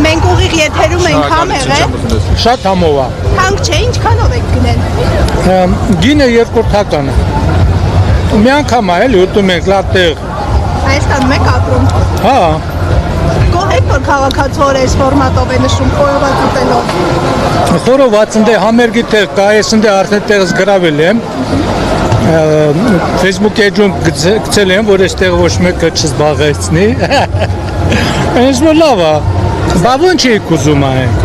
Մենք ուղիղ եթերում ենք համեղել։ Շատ համով է։ Թանկ չէ, ինչքանով եք գնել։ Գինը երկրորդականը։ Մի անգամ է էլի ուտում ենք լավ տեղ։ Հայաստանում եք ապրում։ Հա։ Գոհ եք, որ քաղաքացիորը այս ֆորմատով է նշում խորոված ուտելով։ Խորոված ընդ համերգի տեղ կա, ես ընդ արդեն տեղս գրավել եմ։ Facebook էջում գցել եմ, որ այստեղ ոչ մեկը չզբաղեցնի։ Այս որ լավ է։ Բա ո՞նց եք ուզում այն։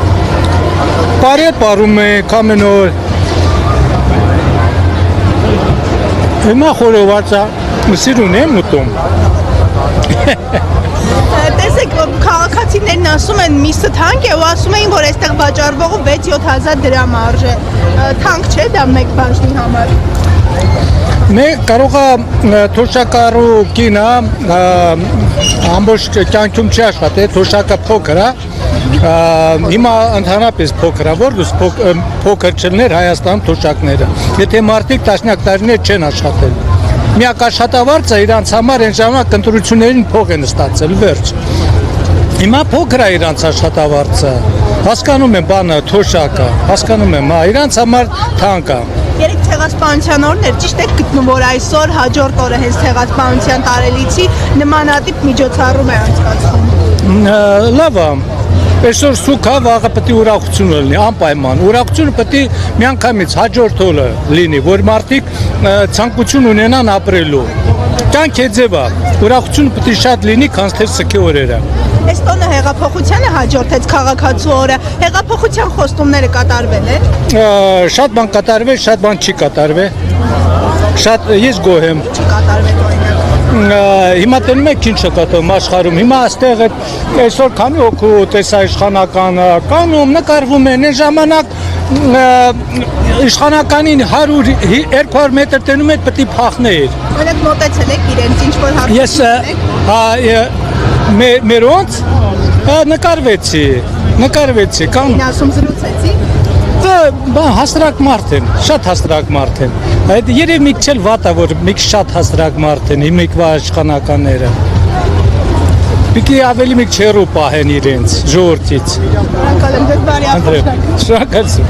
Բարի պարում եք ամեն օր։ Հիմա խորովածը սիրուն եմ ուտում։ Տեսեք, քաղաքացիներն ասում են միսը թանկ է ու ասում էին, որ այստեղ վաճառվողը 6-7 դրամ արժե։ Թանկ չէ դա մեկ բաժնի համար։ Մենք կարող է թոշակառու կինը ամբողջ կյանքում չի աշխատել, թոշակը փոքր է, հիմա ընդհանրապես փոքր է, որպես փոքր չլներ Հայաստանում թոշակները, եթե մարդիկ տասնյակ տարիներ չեն աշխատել։ Միակ աշխատավարձը իրանց համար այն ժամանակ ընտրություններին փող են ստացել, վերջ։ Հիմա փոքր է իրանց աշխատավարձը, հասկանում եմ բանը, թոշակը, հասկանում եմ, իրանց համար թանկ է։ Երեք ցեղասպանության օրն էր, ճիշտ եք գտնում, որ այսօր հաջորդ օրը հենց ցեղասպանության տարելիցի նմանատիպ միջոցառում է անցկացվում։ Լավ է, այսօր սուքա վաղը պետք է ուրախություն լինի, անպայման։ Ուրախությունը պետք է միանգամից հաջորդ օրը լինի, որ մարդիկ ցանկություն ունենան ապրելու։ Կյանք է ձև է, ուրախությունը պետք է շատ լինի, քան թե սքի օրերը։ Այս տոնը հեղափոխությանը հաջորդեց քաղաքացու օրը, հեղափոխության խոստումները կատարվել են։ Շատ բան կատարվել, շատ բան չի կատարվել։ Շատ ես գոհ եմ։ Չի կատարվել օրինակ։ Հիմա տենում եք ինչ է կատարվում աշխարհում։ Հիմա այստեղ այսօր քանի օգու տեսա իշխանականը կանում նկարվում են այն ժամանակ իշխանականին 100-200 մետր տենում եք պետք է փախներ։ Օրինակ մոտեցել եք իրենց ինչ որ հարցում Ես մերոնց նկարվեցի կան ասում զրուցեցի։ Բա հաստրակ մարդ են, շատ հաստրակ մարդ են։ Այդ երև մի քիչ վատ է, որ մի քիչ շատ հաստրակ մարդ են, հիմիկվա իշխանականները։ Պիտի ավելի մի քիչ հեռու պահեն իրենց ժողովրդից։ Շնորհակալ եմ, ձեզ բարի ապրեք։ Շնորհակալ եմ։